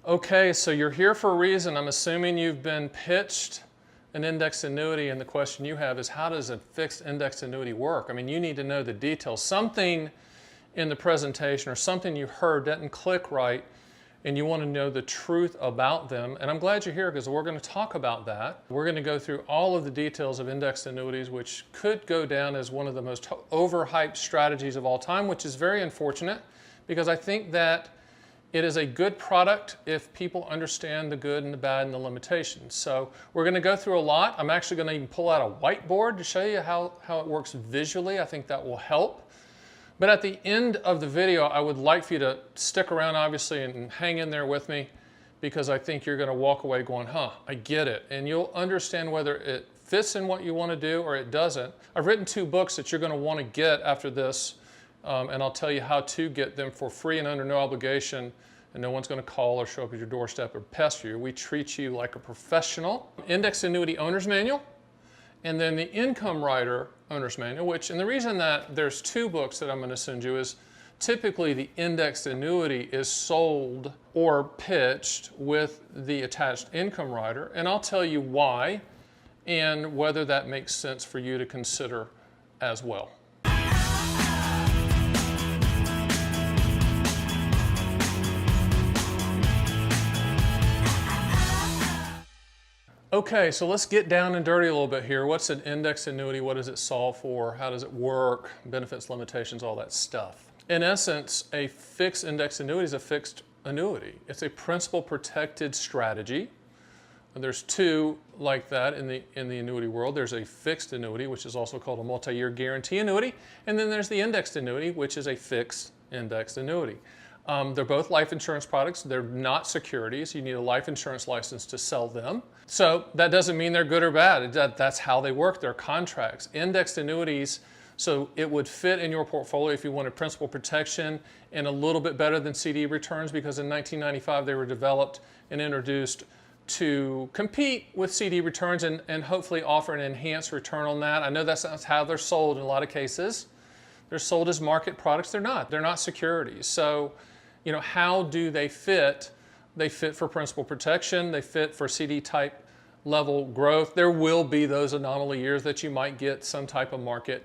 Okay, so you're here for a reason. I'm assuming you've been pitched an index annuity, and the question you have is, how does a fixed index annuity work? I mean, you need to know the details. Something in the presentation or something you heard didn't click right, and you want to know the truth about them. And I'm glad you're here because we're going to talk about that. We're going to go through all of the details of indexed annuities, which could go down as one of the most overhyped strategies of all time, which is very unfortunate because I think that it is a good product if people understand the good and the bad and the limitations. So we're going to go through a lot. I'm actually going to even pull out a whiteboard to show you how it works visually. I think that will help. But at the end of the video, I would like for you to stick around, obviously, and hang in there with me because I think you're going to walk away going, huh, I get it. And you'll understand whether it fits in what you want to do or it doesn't. I've written 2 books that you're going to want to get after this. And I'll tell you how to get them for free and under no obligation, and no one's going to call or show up at your doorstep or pester you. We treat you like a professional. Index Annuity Owner's Manual, and then the Income Rider Owner's Manual, and the reason that there's 2 books that I'm going to send you is typically the indexed annuity is sold or pitched with the attached income rider, and I'll tell you why and whether that makes sense for you to consider as well. Okay, so let's get down and dirty a little bit here. What's an index annuity? What does it solve for? How does it work? Benefits, limitations, all that stuff. In essence, a fixed index annuity is a fixed annuity. It's a principal protected strategy. And there's 2 like that in the annuity world. There's a fixed annuity, which is also called a multi-year guarantee annuity. And then there's the indexed annuity, which is a fixed indexed annuity. They're both life insurance products. They're not securities. You need a life insurance license to sell them. So that doesn't mean they're good or bad. That's how they work. They're contracts. Indexed annuities, so it would fit in your portfolio if you wanted principal protection and a little bit better than CD returns, because in 1995 they were developed and introduced to compete with CD returns and hopefully offer an enhanced return on that. I know that's not how they're sold in a lot of cases. They're sold as market products. They're not securities. So, you know, how do they fit? They fit for principal protection. They fit for CD type level growth. There will be those anomaly years that you might get some type of market,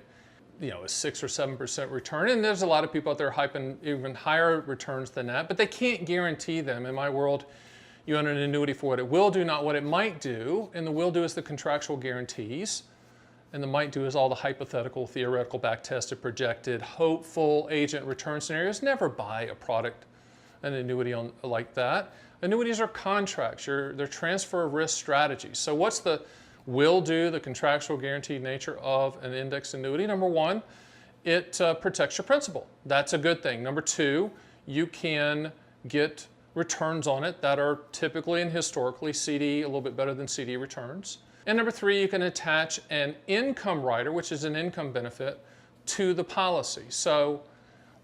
you know, a 6 or 7% return. And there's a lot of people out there hyping even higher returns than that, but they can't guarantee them. In my world, you own an annuity for what it will do, not what it might do. And the will do is the contractual guarantees. And the might do is all the hypothetical, theoretical, back-tested, projected, hopeful agent return scenarios. Never buy a product, an annuity like that. Annuities are contracts. They're transfer of risk strategies. So what's the will do, the contractual guaranteed nature of an indexed annuity? Number 1, it protects your principal. That's a good thing. Number 2, you can get returns on it that are typically and historically CD, a little bit better than CD returns. And number 3, you can attach an income rider, which is an income benefit, to the policy. So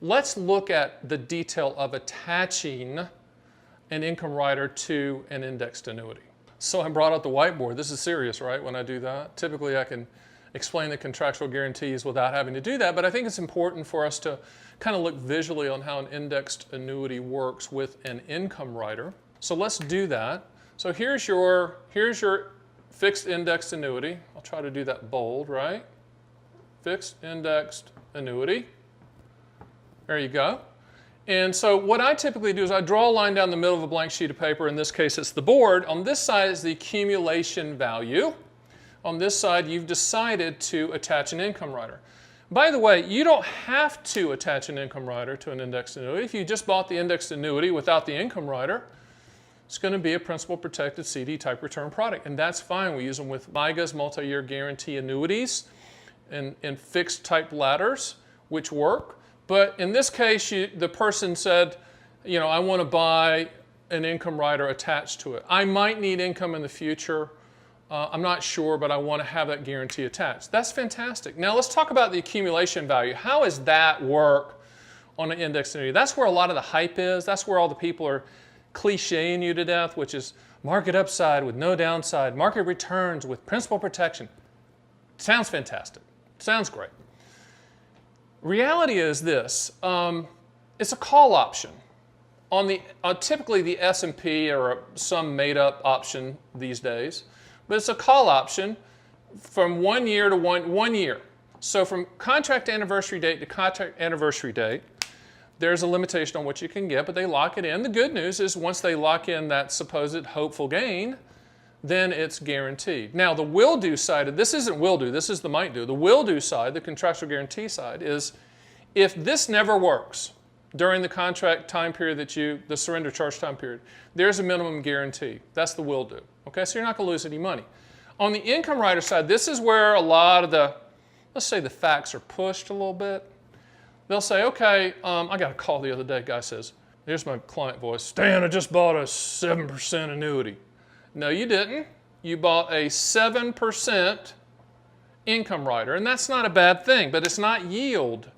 let's look at the detail of attaching an income rider to an indexed annuity. So I brought out the whiteboard. This is serious, right, when I do that? Typically I can explain the contractual guarantees without having to do that, but I think it's important for us to kind of look visually on how an indexed annuity works with an income rider. So let's do that. So here's your fixed indexed annuity. I'll try to do that bold, right? Fixed indexed annuity. There you go. And so what I typically do is I draw a line down the middle of a blank sheet of paper. In this case, it's the board. On this side is the accumulation value. On this side, you've decided to attach an income rider. By the way, you don't have to attach an income rider to an indexed annuity. If you just bought the indexed annuity without the income rider, it's going to be a principal protected CD type return product, and that's fine. We use them with MIGAs, multi-year guarantee annuities, and fixed type ladders, which work. But in this case, the person said, you know, I want to buy an income rider attached to it. I might need income in the future. I'm not sure, but I want to have that guarantee attached. That's fantastic. Now let's talk about the accumulation value. How does that work on an indexed annuity? That's where a lot of the hype is. That's where all the people are clicheing you to death, which is market upside with no downside, market returns with principal protection. Sounds fantastic. Sounds great. Reality is this, it's a call option. typically the S&P or some made-up option these days, but it's a call option from 1 year to one year. So from contract anniversary date to contract anniversary date, there's a limitation on what you can get, but they lock it in. The good news is once they lock in that supposed hopeful gain, then it's guaranteed. Now the will do side, this isn't will do, this is the might do. The will do side, the contractual guarantee side, is if this never works during the contract time period the surrender charge time period, there's a minimum guarantee. That's the will do. Okay, so you're not going to lose any money. On the income rider side, this is where a lot of let's say the facts are pushed a little bit. They'll say, okay, I got a call the other day. Guy says, here's my client voice, Stan, I just bought a 7% annuity. No, you didn't. You bought a 7% income rider, and that's not a bad thing, but it's not yield.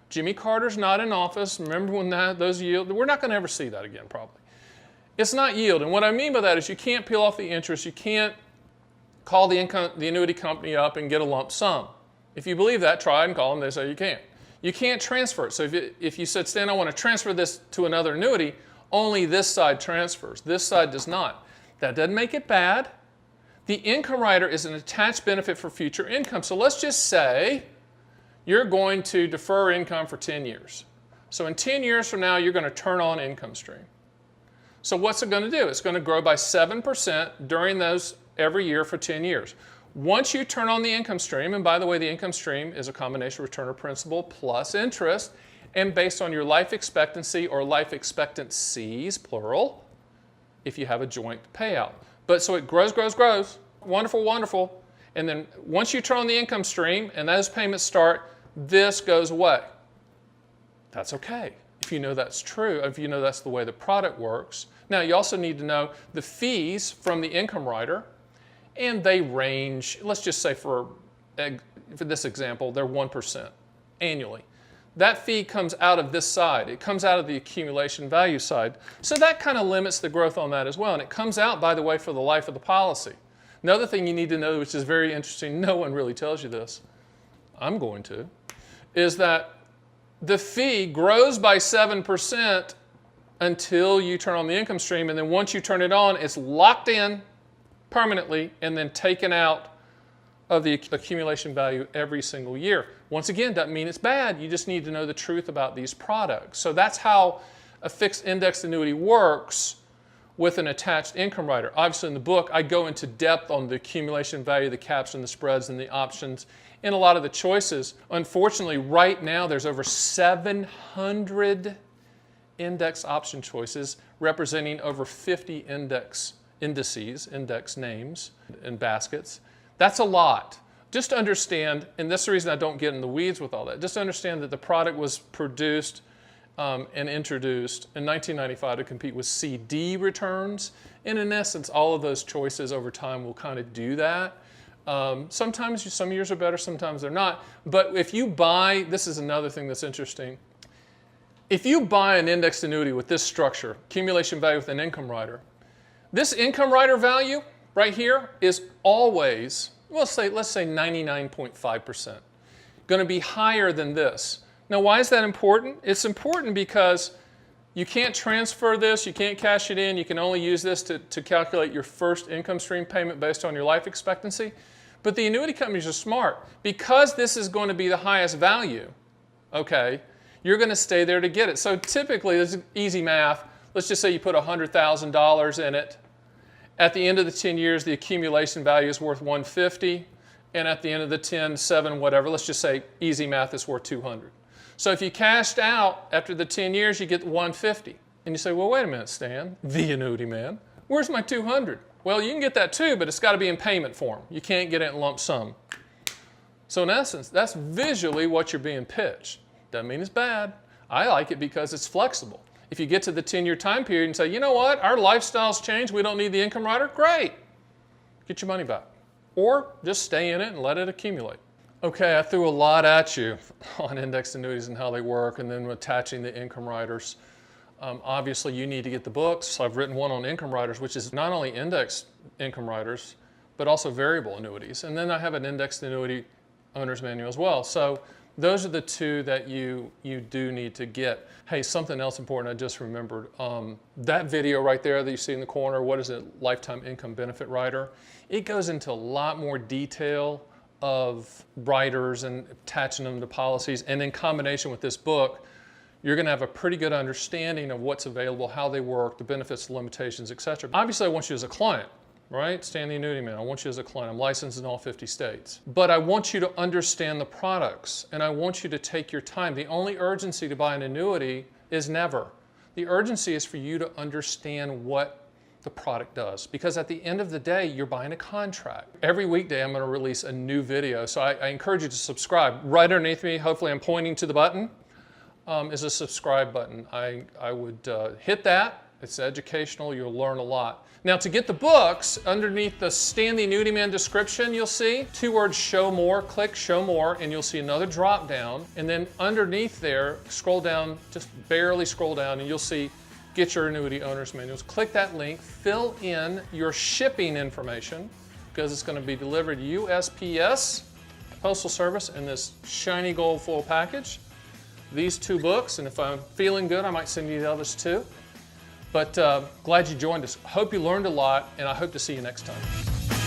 Jimmy Carter's not in office. Remember when those yield? We're not going to ever see that again, probably. It's not yield, and what I mean by that is you can't peel off the interest. You can't call the annuity company up and get a lump sum. If you believe that, try and call them. They say you can't. You can't transfer it. So if you said, Stan, I want to transfer this to another annuity, only this side transfers. This side does not. That doesn't make it bad. The income rider is an attached benefit for future income. So let's just say you're going to defer income for 10 years. So in 10 years from now, you're going to turn on income stream. So what's it going to do? It's going to grow by 7% during those every year for 10 years. Once you turn on the income stream, and by the way, the income stream is a combination of return of principal plus interest, and based on your life expectancy or life expectancies, plural, if you have a joint payout. But so it grows, grows, grows. Wonderful, wonderful. And then once you turn on the income stream and those payments start, this goes away. That's okay if you know that's true, if you know that's the way the product works. Now, you also need to know the fees from the income rider, and they range, let's just say for this example, they're 1% annually. That fee comes out of this side. It comes out of the accumulation value side. So that kind of limits the growth on that as well. And it comes out, by the way, for the life of the policy. Another thing you need to know, which is very interesting, no one really tells you this, I'm going to, is that the fee grows by 7% until you turn on the income stream, and then once you turn it on, it's locked in permanently and then taken out of the accumulation value every single year. Once again, doesn't mean it's bad. You just need to know the truth about these products. So that's how a fixed index annuity works with an attached income rider. Obviously in the book, I go into depth on the accumulation value, the caps and the spreads and the options and a lot of the choices. Unfortunately, right now there's over 700 index option choices representing over 50 indices, index names and baskets. That's a lot. Just understand, and that's the reason I don't get in the weeds with all that, just understand that the product was produced and introduced in 1995 to compete with CD returns. And in essence, all of those choices over time will kind of do that. Sometimes some years are better, sometimes they're not. But if you buy, this is another thing that's interesting. If you buy an indexed annuity with this structure, accumulation value with an income rider, this income rider value right here is always, let's say 99.5%, going to be higher than this. Now, why is that important? It's important because you can't transfer this, you can't cash it in, you can only use this to calculate your first income stream payment based on your life expectancy. But the annuity companies are smart. Because this is going to be the highest value, okay, you're going to stay there to get it. So typically, this is easy math. Let's just say you put $100,000 in it. At the end of the 10 years, the accumulation value is worth $150, and at the end of the 10, 7, whatever, let's just say easy math is worth $200. So if you cashed out after the 10 years, you get $150. And you say, well, wait a minute, Stan, the annuity man, where's my $200? Well, you can get that too, but it's got to be in payment form. You can't get it in lump sum. So in essence, that's visually what you're being pitched. Doesn't mean it's bad. I like it because it's flexible. If you get to the 10-year time period and say, you know what, our lifestyle's changed, we don't need the income rider, great. Get your money back. Or just stay in it and let it accumulate. Okay, I threw a lot at you on indexed annuities and how they work, and then attaching the income riders. Obviously, you need to get the books. I've written one on income riders, which is not only indexed income riders, but also variable annuities. And then I have an indexed annuity owner's manual as well. So Those are the two that you do need to get. Hey, something else important I just remembered. That video right there that you see in the corner, what is it, Lifetime Income Benefit Rider? It goes into a lot more detail of riders and attaching them to policies. And in combination with this book, you're going to have a pretty good understanding of what's available, how they work, the benefits, the limitations, etc. Obviously, I want you as a client, right? Stan the Annuity Man, I want you as a client. I'm licensed in all 50 states. But I want you to understand the products, and I want you to take your time. The only urgency to buy an annuity is never. The urgency is for you to understand what the product does. Because at the end of the day, you're buying a contract. Every weekday, I'm going to release a new video. So I encourage you to subscribe. Right underneath me, hopefully I'm pointing to the button, is a subscribe button. I would hit that. It's educational. You'll learn a lot. Now, to get the books, underneath the Stan the Annuity Man description, you'll see two words, show more. Click show more, and you'll see another drop down. And then underneath there, scroll down, just barely scroll down, and you'll see get your annuity owner's manuals. Click that link, fill in your shipping information, because it's going to be delivered USPS, Postal Service, in this shiny gold foil package. These two books, and if I'm feeling good, I might send you the others too. But glad you joined us. Hope you learned a lot, and I hope to see you next time.